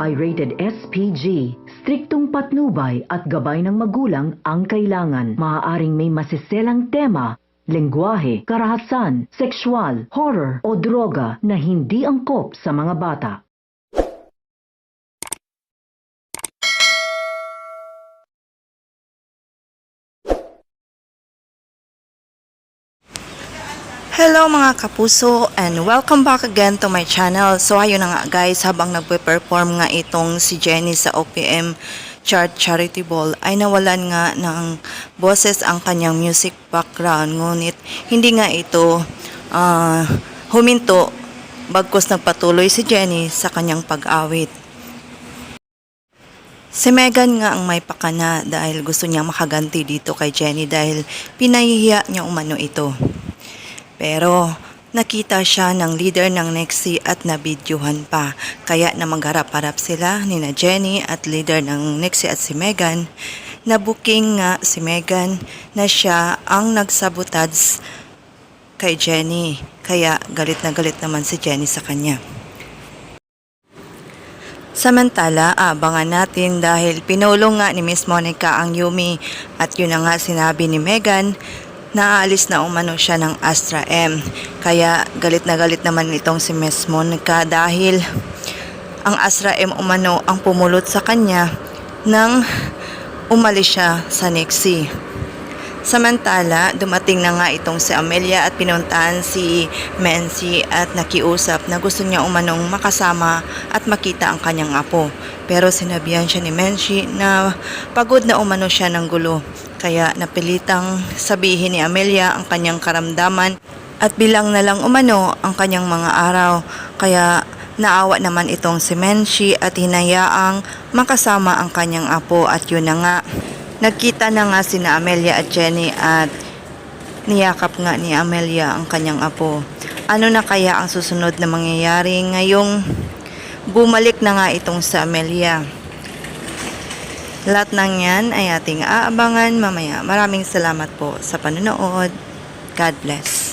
ay rated SPG. Striktong patnubay at gabay ng magulang ang kailangan. Maaaring may masiselang tema, lengguwahe, karahasan, sexual, horror o droga na hindi angkop sa mga bata. Hello mga kapuso and welcome back again to my channel. So ayun na nga guys, habang nagpe-perform nga itong si Jennie sa OPM Chart Charity Ball ay nawalan nga ng boses ang kanyang music background, ngunit hindi nga ito huminto bagkus nagpatuloy si Jennie sa kanyang pag-awit. Si Megan nga ang may pakana dahil gusto niya makaganti dito kay Jennie dahil pinahihiya niya umano ito. Pero nakita siya ng leader ng Nexie at nabidyohan pa. Kaya na magharap-harap sila ni na Jennie at leader ng Nexie at si Megan. Nabuking nga si Megan na siya ang nagsabotage kay Jennie. Kaya galit na galit naman si Jennie sa kanya. Samantala, abangan natin dahil pinulong nga ni Miss Monica ang Yumi at yun na nga sinabi ni Megan na aalis na umano siya ng Astra M. Kaya galit na galit naman itong si Miss Monica dahil ang Astra M umano ang pumulot sa kanya nang umalis siya sa Nexie. Samantala, dumating na nga itong si Amelia at pinuntahan si Mency at nakiusap na gusto niya umanong makasama at makita ang kanyang apo. Pero sinabihan siya ni Mency na pagod na umano siya ng gulo. Kaya napilitang sabihin ni Amelia ang kanyang karamdaman at bilang na lang umano ang kanyang mga araw. Kaya naawa naman itong si Mency at hinayaang makasama ang kanyang apo at yun na nga. Nagkita na nga sina Amelia at Jennie at niyakap nga ni Amelia ang kanyang apo. Ano na kaya ang susunod na mangyayari ngayong bumalik na nga itong sa Amelia? Lahat ng yan ay ating aabangan mamaya. Maraming salamat po sa panonood. God bless.